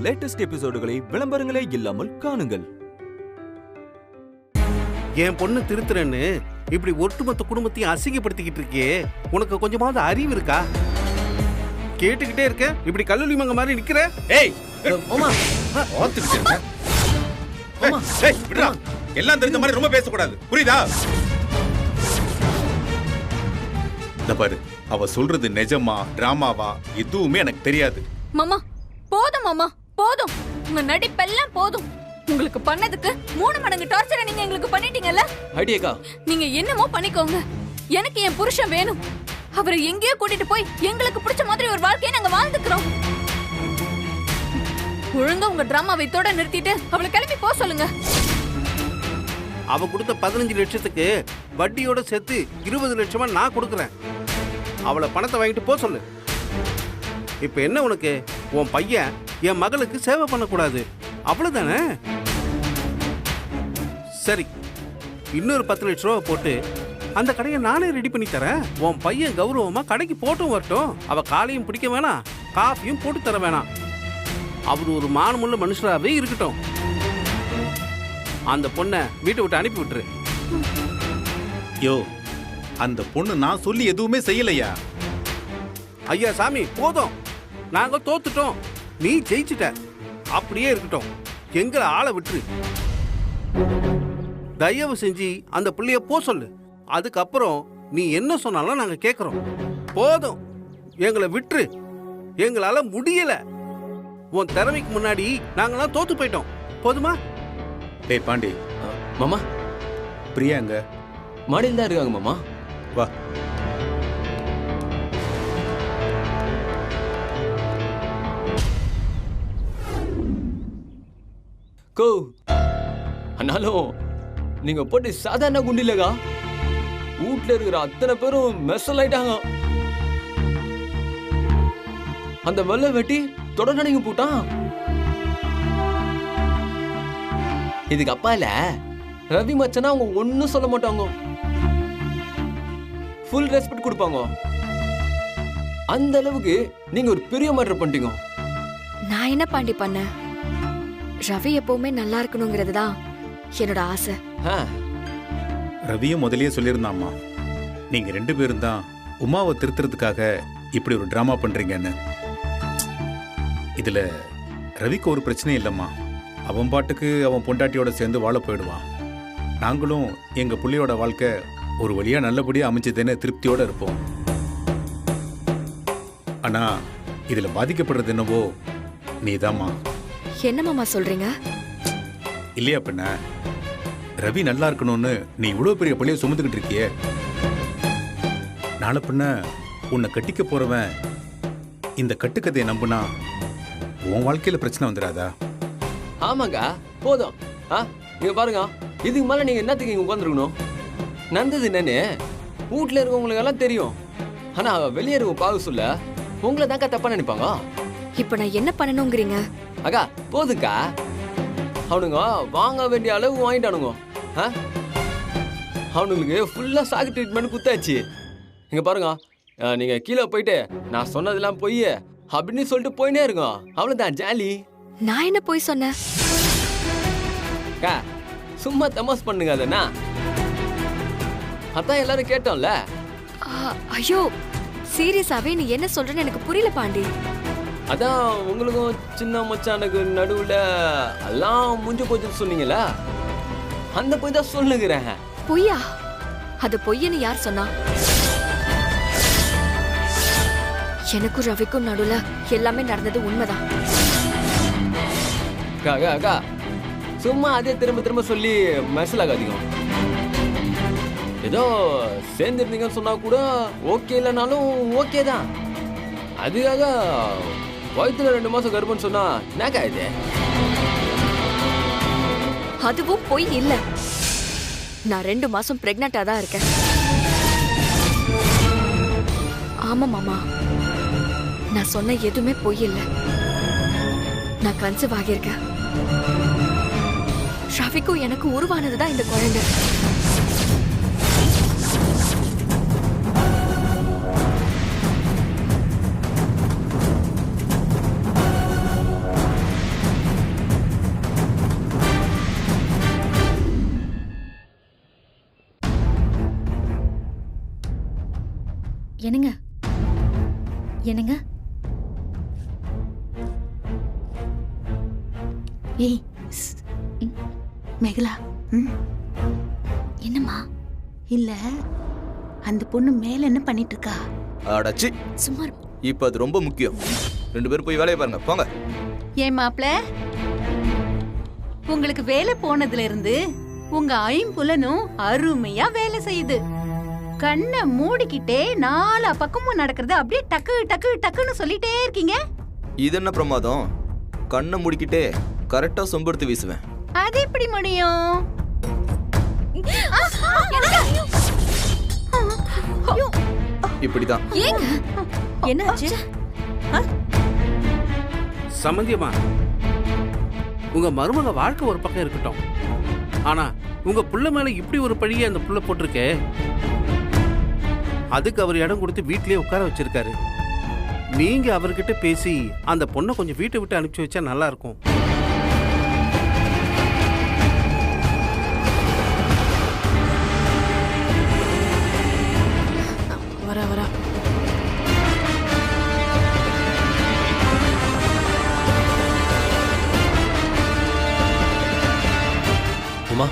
Latest எபிசோடுகளை விளம்பரங்களே இல்லாமல் காணுங்கள். என் பொண்ணு திருத்துறேன்னு இப்படி ஒட்டுமொத்த குடும்பத்தையும் அசிங்கப்படுத்திக்கிட்டு இருக்கே, உனக்கு கொஞ்சமாவது அறிவு இருக்கா? கேட்டுக்கிட்டே இருக்க, இப்படி கல்லூரி மங்க மாதிரி நிக்கிற. ஏய் மாமா ஆத்துக்கிட்டு இருக்க. மாமா ஏய் விடுடா. எல்லாம் தெரிஞ்ச மாதிரி ரொம்ப பேசக்கூடாது, புரியுதா? இந்த பாரு, அவ சொல்றது நிஜமா டிராமாவா எதுவுமே எனக்கு தெரியாது. மாமா போதும், மாமா போதும். உங்க நடிப்பெல்லாம் போதும். உங்களுக்கு பண்ணதுக்கு 3 மடங்கு டார்ச்சரை நீங்க எங்களுக்கு பண்ணிட்டீங்கல்ல. ஐடியாக்கா, நீங்க என்னமோ பண்ணிக்கோங்க. எனக்கு என் புருஷன் வேணும். அவரை எங்கேயோ கூட்டிட்டு போய் எங்களுக்கு பிடிச்ச மாதிரி ஒரு வாழ்க்கையை நாங்க வாழ்ந்துக்கிறோம். ஒழுங்கா உங்க டிராமாவை இதோட நிறுத்திட்டு அவளை கிளம்பி போக சொல்லுங்க. அவ கொடுத்த 15 லட்சத்துக்கு வட்டியோட சேர்த்து 20 லட்சமா நான் கொடுக்குறேன். அவளை பணத்தை வாங்கிட்டு போக சொல்லு. இப்ப என்ன உனக்கு? உன் பையன் என் மகளுக்கு சேவை பண்ணக்கூடாது, அவ்வளவுதானே? சரி, இன்னொரு 10 லட்ச ரூபா போட்டு அந்த கடையை நானே ரெடி பண்ணி தரேன். உன் பையன் கௌரவமா கடைக்கு போட்டும் வரட்டும். அவ காலையும் பிடிக்க வேணாம், காஃபியும் போட்டு தர வேணாம். அவர் ஒரு மானமுள்ள மனுஷராகவே இருக்கட்டும். அந்த பொண்ணை வீட்டை விட்டு அனுப்பி விட்டுரு. யோ, அந்த பொண்ணு நான் சொல்லி எதுவுமே செய்யலையா? ஐயா சாமி, போதும். நாங்க தோத்துட்டோம், நீ ஜெயிச்சுட்ட. அப்படியே இருக்கட்டும், எங்களை ஆளை விட்டுரு. தயவு செஞ்சு அந்த பிள்ளைய போ சொல்லு. அதுக்கப்புறம் நீ என்ன சொன்னாலும் நாங்க கேட்கிறோம். போதும், எங்களை விட்டுரு. எங்களால முடியல. உன் திறமைக்கு முன்னாடி நாங்களாம் தோத்து போயிட்டோம். போதுமா? டேய் பாண்டி, மாமா பிரியா எங்க? மாடியில் தான் இருக்காங்க மாமா. வா. கோ ஆனாலும் நீங்க போட்டு சாதாரண குண்டு இல்லக்கா. வீட்டுல இருக்கிற அத்தனை பேரும் மெஸ்ஸல் ஆயிட்டாங்க. அந்த வெள்ளை வெட்டி தொடர்ந்து நீங்க போட்டான். இதுக்கு அப்பால ரவி மச்சனா அவங்க ஒன்னும் சொல்ல மாட்டாங்க. ஃபுல் ரெஸ்பெக்ட் கொடுப்பாங்க. அந்த அளவுக்கு நீங்க ஒரு பெரிய மேட்டர் பண்ணிட்டீங்க. நான் என்ன பாண்டி பண்ண? ரவி எப்பவுமே நல்லா இருக்கணுங்கிறது தான் என்னோட ஆசை. ரவியும் முதலியே சொல்லியிருந்தாம்மா, நீங்க 2 பேரும் தான் உமாவை திருத்துறதுக்காக இப்படி ஒரு டிராமா பண்றீங்கன்னு. இதுல ரவிக்கு ஒரு பிரச்சனையும் இல்லம்மா. அவன் பாட்டுக்கு அவன் பொண்டாட்டியோட சேர்ந்து வாழ போயிடுவான். நாங்களும் எங்க புள்ளையோட வாழ்க்கை ஒரு வழியா நல்லபடியா அமைஞ்சதுன்னு திருப்தியோட இருப்போம். ஆனா இதுல பாதிக்கப்படுறது என்னவோ நீதாம்மா. என்ன மாமா சொல்றீங்க? இல்லையா பின்ன? ரவி நல்லா இருக்கணும்னு நீ இவ்வளவு பெரிய பள்ளியை சுமந்துக்கிட்டு இருக்கியே, நாளை பின்ன உன்னை கட்டிக்க போறவன் இந்த கட்டுக்கதையை நம்புனா உன் வாழ்க்கையில பிரச்சனை வந்துடாதா? ஆமாங்க, போதும். நீங்க பாருங்க, இதுக்கு மேல நீங்க என்னத்துக்கு இங்க உட்காந்துருக்கணும்? நடந்தது என்னன்னு வீட்டுல இருக்கவங்களுக்கு எல்லாம் தெரியும். ஆனா வெளியே இருக்க பாக்க சொல்ல உங்களை தாக்கா தப்பா நினைப்பாங்க. இப்ப நான் என்ன பண்ணணுங்கிறீங்க? அக்கா போதுக்கா, அவனுங்க வாங்க வேண்டிய அளவு வாங்கிட்டானுங்க. அவனுங்களுக்கு ஃபுல்லா சாக்கு ட்ரீட்மெண்ட் குத்தாச்சு. இங்க பாருங்க, நீங்க கீழே போயிட்டு நான் சொன்னதெல்லாம் போய் அப்படின்னு சொல்லிட்டு போயினே இருங்க. அவ்வளவுதான் ஜாலி. நான் என்ன போய் சொன்னேன்? சும்மா தமாஸ் பண்ணுங்க. அதனா அதான் எல்லாரும் கேட்டோம்ல. ஐயோ, சீரியஸாவே நீ என்ன சொல்றேன்னு எனக்கு புரியல பாண்டி. அதான் உங்களுக்கும் சின்ன மச்சானுக்கு நடுவுல எல்லாம் முடிஞ்சு போச்சுன்னு சொன்னீங்களா, அந்த போய் தான் சொல்லுகிறேன். பொய்யா? அது பொய்யன்னு யார் சொன்னா? எனக்கும் ரவிக்கும் நடுவுல எல்லாமே நடந்தது உண்மைதான். சும்மா அதே திரும்ப திரும்ப சொல்லி மெசல் ஆகாதீங்க. ஏதோ சேர்ந்துருந்தீங்கன்னு சொன்னா கூட ஓகே, இல்லைனாலும் ஓகே தான். அதுக்காக வயிற்றுல 2 மாசம் கர்ப்பம்னு சொன்னா என்னக்கா இது? அதுவும் பொய் இல்ல. நான் 2 மாசம் பிரெக்னண்டா தான் இருக்கேன். ஆமா மாமா, நான் சொன்ன எதுவுமே பொய் இல்ல. நான் கன்சீவ் ஆகியிருக்கேன். ரவிக்கும் எனக்கு உருவானதுதான் இந்த குழந்தை. என்னங்க என்னங்க ஏய் மேகலா என்னம்மா? இல்ல அந்த பொண்ணு மேல என்ன பண்ணிட்டு இருக்கா? அடச்சி, சும்மா இப்ப அது ரொம்ப முக்கியம். 2 பேரும் போய் வேலையை பாருங்க, போங்க. ஏன் மாப்ள, உங்களுக்கு வேலை போனதுல இருந்து உங்க ஐம்புலனும் அருமையா வேலை செய்யுது. கண்ணை மூடிக்கிட்டே 4 பக்கமும் நடக்கிறது அப்படியே டக்கு டக்கு டக்குன்னு சொல்லிட்டே இருக்கீங்க. இது என்ன பிரமாதம்? கண்ணை மூடிக்கிட்டே கரெக்டா சொம்பெடுத்து வீசுவேன். அது எப்படி முடியும்? இப்படிதான். என்னாச்சு? சம்பந்தியமா, உங்க மருமக வாழ்க்கை ஒரு பக்கம் இருக்கட்டும், ஆனா உங்க புள்ள மேல இப்படி ஒரு பழியை அந்த புள்ள போட்டிருக்கே, அதுக்கு அவர் இடம் கொடுத்து வீட்லயே உட்கார வச்சிருக்காரு. நீங்க அவர்கிட்ட பேசி அந்த பொண்ணை கொஞ்சம் வீட்டை விட்டு அனுப்பிச்சு வச்சா நல்லா இருக்கும். வரா உமா,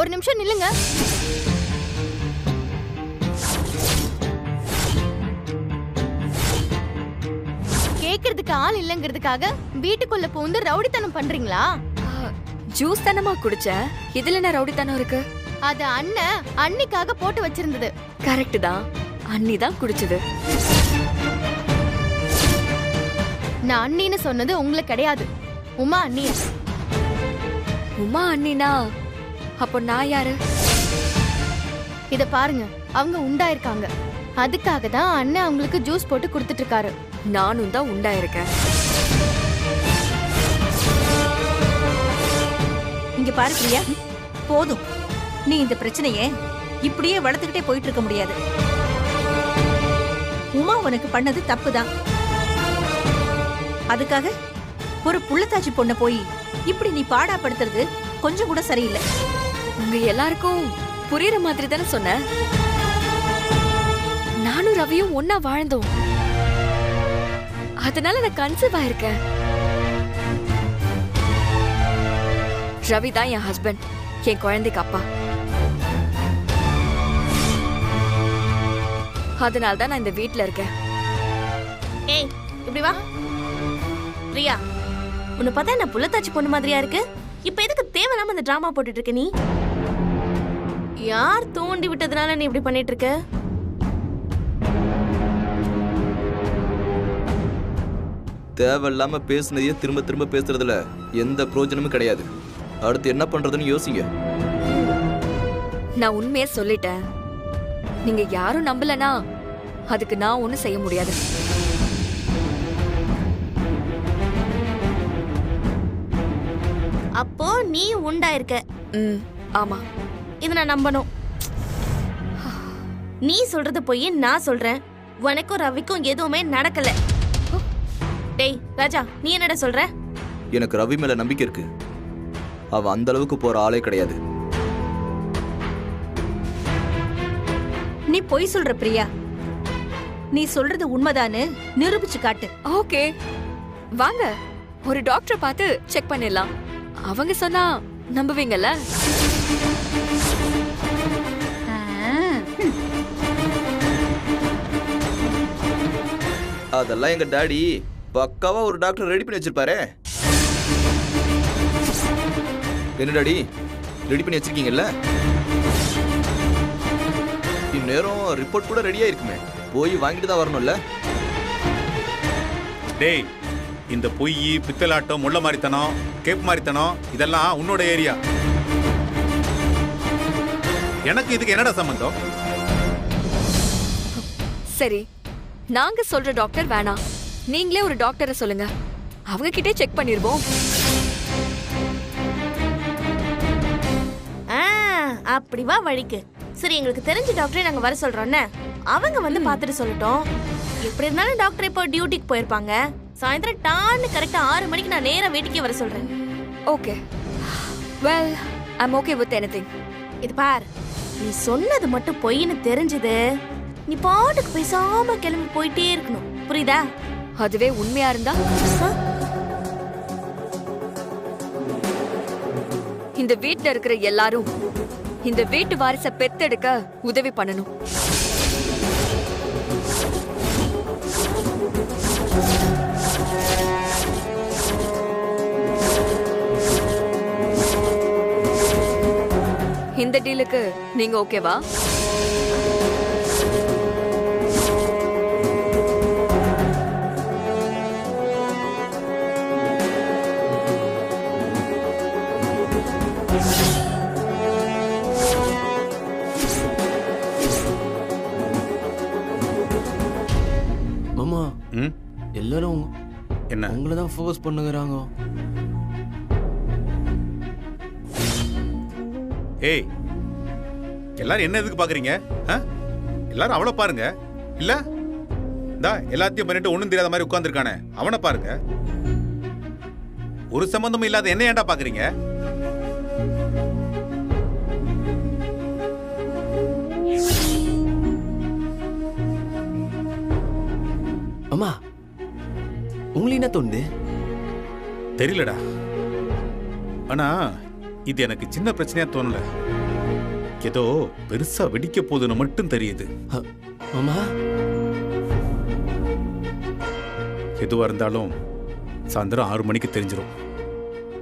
ஒரு நிமிஷம் நில்லுங்க. கேக்குறதுக்கு ஆள் இல்லங்கிறதுக்காக வீட்டுக்குள்ள பூந்து ரவுடித்தனம் பண்றீங்களா? ஜூஸ் தானமா குடிச்ச, இதுல என்ன ரவுடித்தனம் இருக்கு? அது அண்ணன் அன்னிக்காக போட்டு வச்சிருந்தது. கரெக்ட் தான், அண்ணி தான் குடிச்சது. நான் அண்ணின்னு சொன்னது உங்களுக்கு கிடையாது, உமா அண்ணி. உமா அண்ணினா அப்போ நான் யாரு? இத பாருங்க, அவங்க உண்டாயிருக்காங்க. அதுக்காக தான் அண்ணன் அவங்களுக்கு ஜூஸ் போட்டு கொடுத்துட்டு இருக்காரு. நானும் தான் உண்டாயிருக்கேன். இங்க பாரு பிரியா, போதும். நீ இந்த பிரச்சனையை இப்படியே வளர்த்துக்கிட்டே போயிட்டு இருக்க முடியாது. உமா உனக்கு பண்ணது தப்புதான். அதுக்காக ஒரு புள்ளத்தாச்சி பொண்ணை போய் இப்படி நீ பாடாப்படுத்துறது கொஞ்சம் கூட சரியில்லை. உங்க எல்லாருக்கும் புரியுற மாதிரி தானே சொன்ன. நானும் ரவியும் ஒன்னா வாழ்ந்தோம், அதனால நான் கன்சீவ் ஆயிருக்கேன். ரவி தான் என் ஹஸ்பண்ட், என் குழந்தைக்கு அப்பா. அதனால தான் நான் இந்த வீட்ல இருக்கேன். ஏய், இப்படி வா. பிரியா, உன்னை பார்த்தா என்ன புள்ளத்தாச்சி பொண்ணு மாதிரியா இருக்கு? இப்ப எதுக்கு தேவையில்லாம இந்த டிராமா போட்டுட்டு இருக்க? நீ யார் தூண்டி விட்டதுனால நீ இப்படி பண்ணிட்டு இருக்க? தேவையில்லாம பேசுனதையே திரும்ப திரும்ப பேசுறதுல எந்த பிரயோஜனமும் கிடையாது. அடுத்து என்ன பண்றதுன்னு யோசிங்க. நான் உண்மையை சொல்லிட்டேன். நீங்க யாரும் நம்பலனா அதுக்கு நான் ஒண்ணும் செய்ய முடியாது. அப்போ நீ உண்டாயிருக்க. ஆமா, இத நான் நம்பணும். நீ சொல்றது போய் நான் சொல்றேன். உனக்கும் ரவிக்கும் எதுவுமே நடக்கல. டேய் ராஜா, நீ என்னடா சொல்ற? எனக்கு ரவி மேல நம்பிக்கை இருக்கு. அவ அந்த அளவுக்கு போற ஆளே கிடையாது. நீ பொய் சொல்ற பிரியா. நீ சொல்றது உண்மைதான்னு நிரூபிச்சு காட்டு. ஓகே, வாங்க ஒரு டாக்டர் பார்த்து செக் பண்ணிடலாம். அவங்க சொன்னா நம்புவீங்கல்ல? அதெல்லாம் எங்க டாடி பக்காவா ஒரு டாக்டர் ரெடி பண்ணி வச்சிருப்பாரு. என்ன டாடி, ரெடி பண்ணி வச்சிருக்கீங்கல்ல? இந்நேரம் ரிப்போர்ட் கூட ரெடியா இருக்குமே, போய் வாங்கிட்டு தான் வரணும்ல. டேய், இந்த பொய், பித்தலாட்டம், முள்ள மாதிரித்தனம், கேப் மாதிரித்தனம் இதெல்லாம் உன்னோட ஏரியா. எனக்கு இதுக்கு என்னடா சம்பந்தம்? சரி, நாங்க சொல்ற டாக்டர் வேணாம், நீங்களே ஒரு டாக்டரை சொல்லுங்க, அவங்க கிட்டே செக் பண்ணிருவோம். அப்படி வா வழிக்கு. சரி, எங்களுக்கு தெரிஞ்ச டாக்டரை நாங்க வர சொல்றோம்னே, அவங்க வந்து பார்த்துட்டு சொல்லட்டும். எப்படி இருந்தாலும் டாக்டர் இப்போ டியூட்டிக்கு போயிருப்பாங்க. சாயந்தரம் டான்னு கரெக்டா 6 மணிக்கு நான் நேரா வீட்டுக்கே வர சொல்றேன். Okay, well I'm okay with anything. இது பார், நீ சொன்னது மட்டும் பொய்ன்னு தெரிஞ்சது, நீ பாட்டுக்கு பேசாம கிளம்பி போயிட்டே இருக்கணும், புரியுதா? அதுவே உண்மையா இருந்தா இந்த வீட்ல இருக்கிற எல்லாரும் இந்த வீட்டு வாரிசை பெத்தெடுக்க உதவி பண்ணணும். இந்த டீலுக்கு நீங்க ஓகேவா? மாமா, எல்லாரும் என்ன உங்களை தான் ஃபோர்ஸ் பண்ணுகிறாங்க. ஏய், எல்லாரும் என்ன எதுக்கு பாக்குறீங்க? எல்லாரும் அவளை பாருங்க. இல்ல இந்தா எல்லாத்தையும் பண்ணிட்டு ஒண்ணும் தெரியாத மாதிரி உட்கார்ந்துருக்கானே அவனை பாருங்க. ஒரு சம்பந்தமும் இல்லாத என்ன ஏன்டா பாக்குறீங்க? அம்மா, உங்களுக்கு என்ன தோணுது? தெரியலடா, ஆனா இது எனக்கு சின்ன பிரச்சனையா தோணல. ஏதோ பெருசா வெடிக்க போகுதுன்னு மட்டும் தெரியுது. அம்மா, எதுவா இருந்தாலும் சாயந்தரம் 6 மணிக்கு தெரிஞ்சிடும்.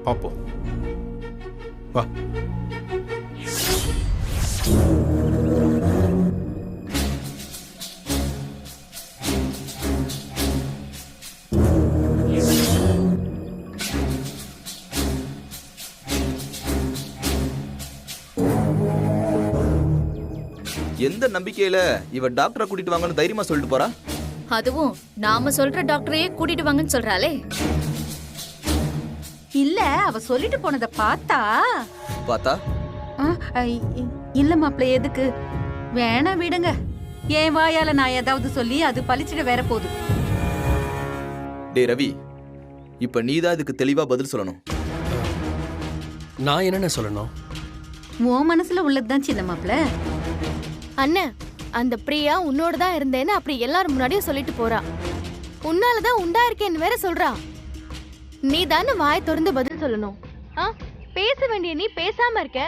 பாப்போம், வா. எந்த நம்பிக்கையில இவ டாக்டரை கூட்டிட்டு வாங்கன்னு தைரியமா சொல்லிட்டு போறா? அதுவும் நாம சொல்ற டாக்டரையே கூட்டிட்டு வாங்கன்னு சொல்றாளே. இல்ல, அவ சொல்லிட்டு போனதை பார்த்தா இல்ல மாப்பிள்ள, எதுக்கு வேணா விடுங்க. என் வாயால நான் ஏதாவது சொல்லி அது பழிச்சிட வேற போகுது. டே ரவி, இப்ப நீதான் இதுக்கு தெளிவா பதில் சொல்லணும். நான் என்னென்ன சொல்லணும்? உன் மனசுல உள்ளதுதான் சின்ன மாப்பிள்ள. அண்ணன், அந்த பிரியா உன்னோட தான் இருந்தேன்னு அப்படி எல்லாரும் முன்னாடியும் சொல்லிட்டு போறா. உன்னாலதான் உண்டா இருக்கேன்னு வேற சொல்றா. நீ தானே வாய் திறந்து பதில் சொல்லணும். பேச வேண்டிய நீ பேசாம இருக்க.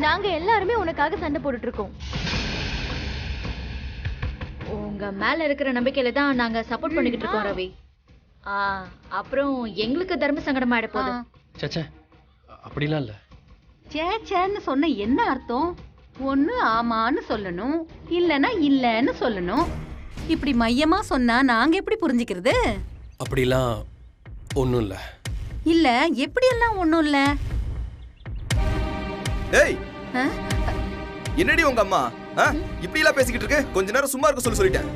நாங்க எல்லாருமே உனக்காக சண்டை போட்டுட்டு இருக்கோம். உங்க மேல இருக்கிற நம்பிக்கையில தான் நாங்க சப்போர்ட் பண்ணிக்கிட்டு இருக்கோம் ரவி. அப்புறம் எங்களுக்கு தர்ம சங்கடம் ஆயிட போகுது. சச்சே, அப்படிலாம் இல்ல. சேச்சேன்னு சொன்ன என்ன அர்த்தம்? ஒண்ணு ஆமான்னு சொல்லணும், இல்லனா இல்லன்னு சொல்லணும். இப்படி மையமா சொன்னா நாங்க எப்படி புரிஞ்சுக்கிறது? அப்படிலாம் ஒண்ணும் இல்ல. இல்ல, எப்படி எல்லாம் ஒண்ணும் இல்ல. ஏய், என்னடி உங்க அம்மா இப்படி எல்லாம் பேசிக்கிட்டு இருக்கு? கொஞ்ச நேரம் சும்மா இருக்க சொல்லிட்டேன்.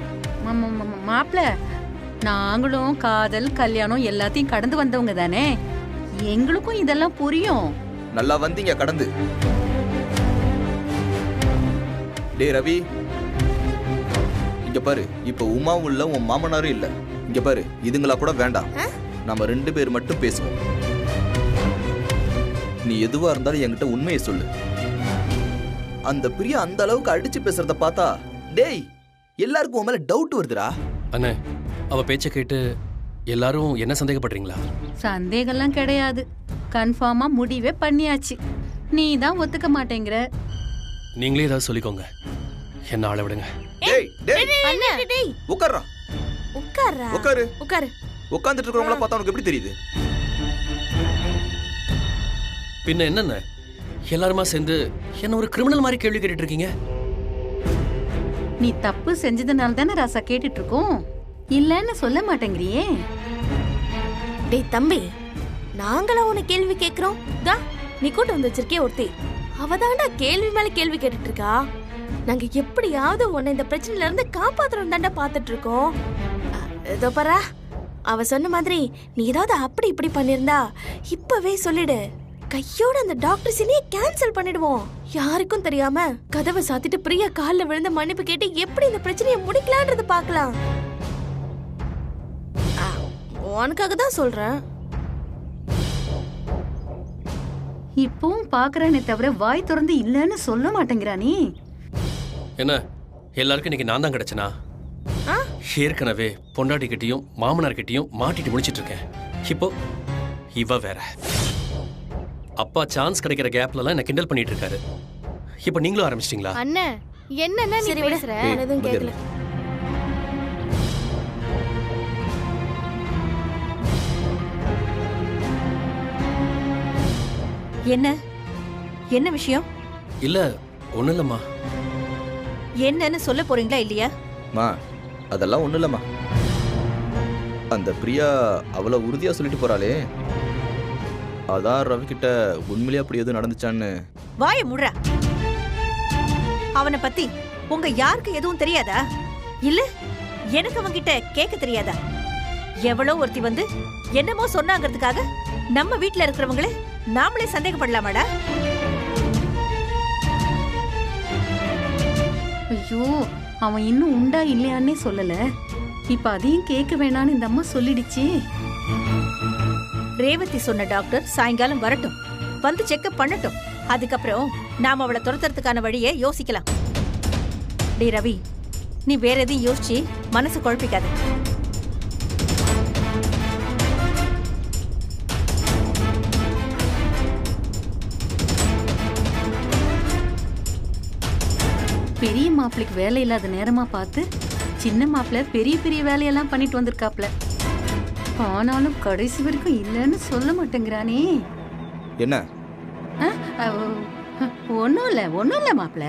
மாப்பிள்ள, நாங்களும் காதல் கல்யாணம் எல்லாத்தையும் கடந்து வந்தவங்க தானே, எங்களுக்கும் இதெல்லாம் புரியும். நல்லா வந்தீங்க கடந்து. டே ரவி, இங்க பாரு, இப்ப உமாவும் இல்ல, உன் மாமனாரும் இல்ல. இங்க பாரு, இதுங்களா கூட வேண்டாம், நம்ம 2 பேர் மட்டும் பேசுவோம். நீ எதுவா இருந்தாலும் என்கிட்ட உண்மையை சொல்லு. அந்த பிரியா அந்த அளவுக்கு அடிச்சு பேசுறத பார்த்தா டேய் எல்லாருக்கும் உன் மேல டவுட் வருதுடா. அண்ணே, அவ பேச்ச கேட்டு எல்லாரும் என்ன சந்தேகப்படுறீங்களா? சந்தேகம்லாம் கிடையாது, கன்ஃபார்மா முடிவே பண்ணியாச்சு. நீ தான் ஒத்துக்க மாட்டேங்கிற. நீங்களே ஏதாவது சொல்லிக்கோங்க, என்ன ஆள விடுங்க. டேய் டேய் டேய், உட்கார்றா. உட்கார்றா. உட்காரு. உட்காரு. உட்கார்ந்துட்டு இருக்கறவங்கள பார்த்தா உனக்கு எப்படி தெரியுது? பின்ன என்னென்ன எல்லாருமா சேர்ந்து என்ன ஒரு கிரிமினல் மாதிரி கேள்வி கேட்டுட்டு இருக்கீங்க? நீ தப்பு செஞ்சதுனால தானே ராசா கேட்டுட்டு இருக்கோம், இல்லன்னு சொல்ல மாட்டேங்கிறியே. டேய் தம்பி, நாங்களா உன்னை கேள்வி கேக்குறோம்? நீ கூட்டு வந்து வச்சிருக்கே ஒருத்தி, அவதாண்டா கேள்வி மேல கேள்வி கேட்டுட்டு இருக்கா. நாங்க எப்படியாவது உன்னை இந்த பிரச்சனையில இருந்து காப்பாத்துறோம் தாண்டா பாத்துட்டு இருக்கோம். இதோ பாரா, அவ சொன்ன மாதிரி நீ ஏதாவது அப்படி இப்படி பண்ணிருந்தா இப்பவே சொல்லிடு. கையோட அந்த டாக்டர் சீனையே கேன்சல் பண்ணிடுவோம். யாருக்கும் தெரியாம கதவை சாத்திட்டு பிரியா கால்ல விழுந்த மன்னிப்பு கேட்டு எப்படி இந்த பிரச்சனையை முடிக்கலான்றது பார்க்கலாம். உனக்காக தான் சொல்றேன். இப்பவும் பாக்குறானே தவிர வாய் திறந்து இல்லன்னு சொல்ல மாட்டேங்கிறானே. என்ன எல்லாருக்கும் இன்னைக்கு நான் தான் கிடைச்சனா? ஏற்கனவே பொண்டாட்டிக்கிட்டையும் மாமனார்கிட்டையும் மாட்டிட்டு முடிச்சிட்டு இருக்கேன். இப்போ இவ வேற. அப்பா சான்ஸ் கிடைக்கிற கேப்லலாம் என்ன கிண்டல் பண்ணிட்டு இருக்காரு. இப்போ நீங்களும் ஆரம்பிச்சிட்டீங்களா? அண்ணே என்னன்னா நீ பேசுற? எதுவும் கேட்கல. என்ன என்ன விஷயம்? இல்ல ஒண்ணும் இல்லம்மா. என்னன்னு சொல்ல போறீங்களா இல்லையா? மா அதெல்லாம் ஒண்ணும் இல்லம்மா. அந்த பிரியா அவ்வளவு உறுதியா சொல்லிட்டு போறாளே, அதான் ரவி கிட்ட உண்மையிலேயே அப்படி எதுவும் நடந்துச்சான்னு. வாய முடுறா. அவனை பத்தி உங்க யாருக்கு எதுவும் தெரியாதா? இல்ல எனக்கு அவன்கிட்ட கேட்க தெரியாதா? எவ்வளவு ஒருத்தி வந்து என்னமோ சொன்னாங்கிறதுக்காக நம்ம வீட்டுல இருக்கிறவங்களே நாமளே சந்தேகப்படலாமாடா? ஐயோ, அவன் இன்னும் உண்டா இல்லையான்னே சொல்லல. இப்ப அதையும் கேட்க வேணான்னு இந்த அம்மா சொல்லிடுச்சு. ரேவதி சொன்ன டாக்டர் சாயங்காலம் வரட்டும், வந்து செக்அப் பண்ணட்டும். அதுக்கப்புறம் நாம அவளை துரத்துறதுக்கான வழியை யோசிக்கலாம். டே ரவி, நீ வேற எதையும் யோசிச்சு மனசு குழப்பிக்காத. பெரிய மாப்பிளைக்கு வேலை இல்லாத நேரமா பார்த்து சின்ன மாப்பிள்ளை பெரிய பெரிய வேலையெல்லாம் பண்ணிட்டு வந்திருக்காப்ல. ஆனாலும் கடைசி வரைக்கும் இல்லைன்னு சொல்ல மாட்டேங்கிறானே. என்ன? ஒன்னும் இல்ல மாப்பிள்ள.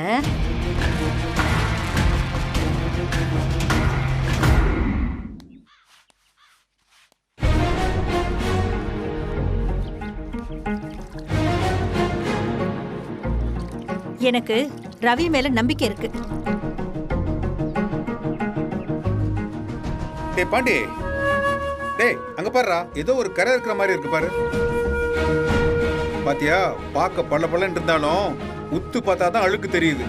எனக்கு ரவி மேல நம்பிக்கை இருக்கு. டேய் பாண்டி, டேய் அங்க பாருடா, ஏதோ ஒரு கரை இருக்கிற மாதிரி இருக்கு பாரு. பாத்தியா, பார்க்க பள்ள பள்ளன்னு இருந்தாலும் உத்து பார்த்தாதான் அழுக்கு தெரியுது.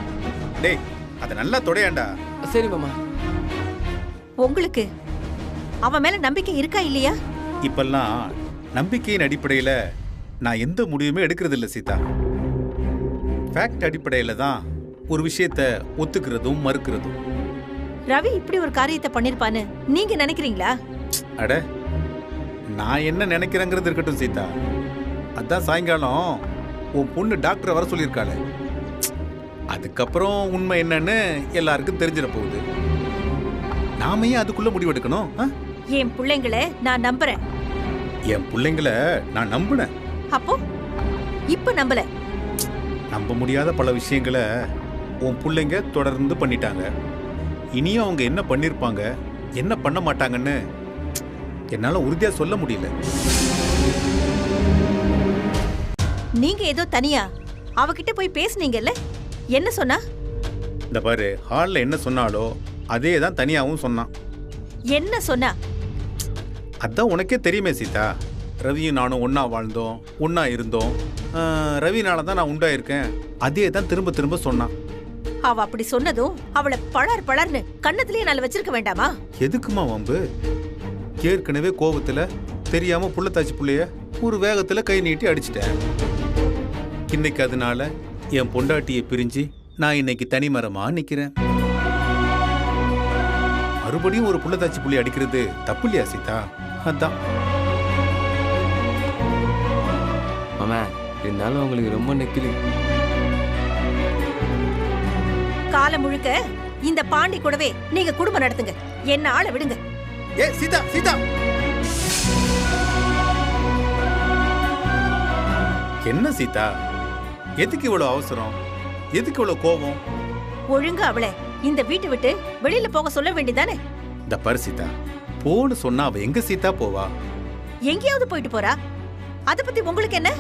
டேய் அதை நல்லா தொடையாண்டா. சரி மாமா. உங்களுக்கு அவன் மேல நம்பிக்கை இருக்கா இல்லையா? இப்பெல்லாம் நம்பிக்கையின் அடிப்படையில நான் எந்த முடிவுமே எடுக்கிறது இல்லை சீதா. ஃபேக்ட் அடிப்படையில தான் ஒரு விஷயத்தை ஒத்துக்கிறதும் மறுக்கிறதும். ரவி இப்படி ஒரு காரியத்தை பண்ணிருப்பான்னு நீங்க நினைக்கிறீங்களா? அட, நான் என்ன நினைக்கிறேங்கிறது இருக்கட்டும் சீதா. அதான் சாயங்காலம் உன் பொண்ணு டாக்டரை வர சொல்லியிருக்காளே, அதுக்கப்புறம் உண்மை என்னன்னு எல்லாருக்கும் தெரிஞ்சிட போகுது. நாம ஏன் அதுக்குள்ள முடிவெடுக்கணும்? என் பிள்ளைங்களை நான் நம்புறேன். என் பிள்ளைங்களை நான் நம்பினேன். அப்போ இப்ப நம்பல. நம்ப முடியாத பல விஷயங்களை உன் பிள்ளைங்க தொடர்ந்து பண்ணிட்டாங்க. இனியும் அவங்க என்ன பண்ணிருப்பாங்க, என்ன பண்ண மாட்டாங்கன்னு என்னால உறுதியா சொல்ல முடியல. நீங்க ஏதோ தனியா அவகிட்ட போய் பேசுனீங்கல்ல, என்ன சொன்னா? இந்த பாரு, ஹால்ல என்ன சொன்னாலோ அதே தான் தனியாவும் சொன்னான். என்ன சொன்னா? அதான் உனக்கே தெரியுமே சீதா, ரவியும் நானும் ஒன்னா வாழ்ந்தோம், ஒன்னா இருந்தோம். ரவினால தான் நான் உண்டாயிருக்கேன். அதே தான் திரும்ப திரும்ப சொன்னான். அவ அப்படி சொன்னதும் அவளை பளர் பளர்னு கண்ணத்திலேயே நாள வச்சிருக்க வேண்டாமா? எதுக்குமா வம்பு? ஏற்கனவே கோபத்துல தெரியாம புள்ளத்தாச்சி புள்ளைய ஒரு வேகத்துல கை நீட்டி அடிச்சிட்டேன். இன்னைக்கு அதனால என் பொண்டாட்டியை பிரிஞ்சு நான் இன்னைக்கு தனிமரமா நிக்கிறேன். மறுபடியும் ஒரு புள்ளத்தாச்சி புள்ளி அடிக்கிறது தப்பு இல்லையா சீதா? அதான் மாமா, இருந்தாலும் உங்களுக்கு ரொம்ப நெக்கிலி. காலம் முழுக்க இந்த பாண்டி கூடவே நீங்க குடும்பம் நடத்துங்க, என்ன ஆள விடுங்க. ஏ சீதா, சீதா, என்ன சீதா, எதுக்கு இவ்வளவு அவசரம்? எதுக்கு இவ்வளவு கோபம்? ஒழுங்கா அவளை இந்த வீட்டை விட்டு வெளியில போக சொல்ல வேண்டியதானே? இந்த பாரு சீதா, போன்னு சொன்னா அவ எங்க சீதா போவா? எங்கேயாவது போயிட்டு போறா, அத பத்தி உங்களுக்கு என்ன?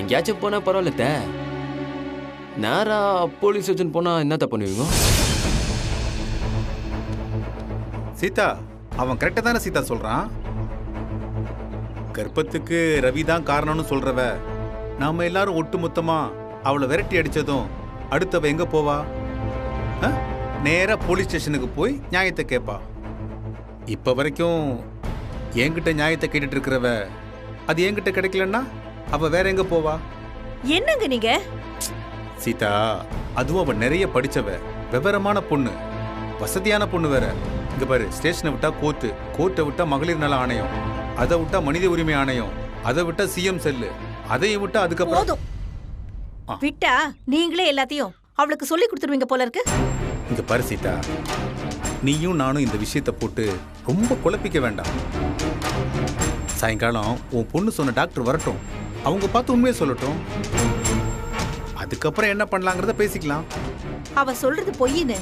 எங்கேயாச்சும் போனா பரவாயில்ல. நேரா போலீஸ் ஸ்டேஷன் போனா என்னத்த பண்ணுவீங்க? சீதா, அவன் கரெக்டா தானே சீதா சொல்றான். கர்ப்பத்துக்கு ரவி தான் காரணம்னு சொல்றவ நாம எல்லாரும் ஒட்டுமொத்தமா அவளை விரட்டி அடிச்சதும் அடுத்தவ எங்க போவா? நேரா போலீஸ் ஸ்டேஷனுக்கு போய் நியாயத்தை கேட்பா. இப்ப வரைக்கும் என்கிட்ட நியாயத்தை கேட்டுட்டு இருக்கிறவ அது என்கிட்ட கிடைக்கலன்னா அவ வேற எங்க போவா? என்னங்க நீங்க? சீதா, அதுவும் அவ நிறைய படிச்சவ, விவரமான பொண்ணு, வசதியான பொண்ணு வேற. இங்க பாரு, ஸ்டேஷனை விட்டா கோர்ட்டு, கோர்ட்டை விட்டா மகளிர் நல ஆணையம், அதை விட்டா மனித உரிமை ஆணையம், அதை விட்டா சிஎம் செல்லு, அதையும் விட்டா அதுக்கப்புறம் போதும். விட்டா நீங்களே எல்லாத்தையும் அவளுக்கு சொல்லி கொடுத்துருவீங்க போல இருக்கு. இங்க பாரு சீதா, நீயும் நானும் இந்த விஷயத்தை போட்டு ரொம்ப குழப்பிக்க வேண்டாம். சாயங்காலம் உன் பொண்ணு சொன்ன டாக்டர் வரட்டும், அவங்க பார்த்து உண்மையை சொல்லட்டும். அதுக்கப்புறம் என்ன பண்ணலாங்கிறத பேசிக்கலாம். அவ சொல்றது பொய்ன்னு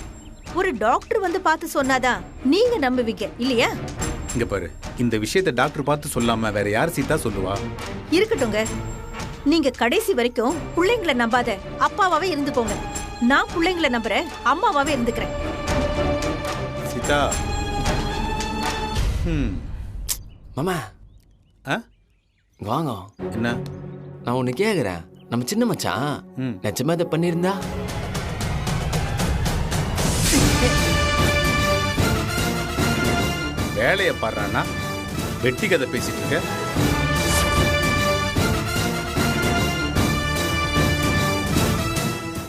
ஒரு டாக்டர் வந்து பார்த்து சொன்னாதான் நீங்க நம்புவீங்க இல்லையா? இங்க பாரு, இந்த விஷயத்தை டாக்டர் பார்த்து சொல்லாம வேற யார் சீதா சொல்லுவா? இருக்கட்டுங்க, நீங்க கடைசி வரைக்கும் பிள்ளைங்களை நம்பாத அப்பாவாவே இருந்துக்கோங்க. நான் பிள்ளைங்களை நம்புறேன், அம்மாவாவே இருந்துக்கிறேன். சீதா, மாமா வாங்க. என்ன? நான் ஒண்ணு கேக்குறேன். நம்ம சின்ன மச்சான் நிஜமா இதை பண்ணியிருந்தா? வேலையை பாடுறான்னா வெட்டி கதை பேசிட்டு இருக்க.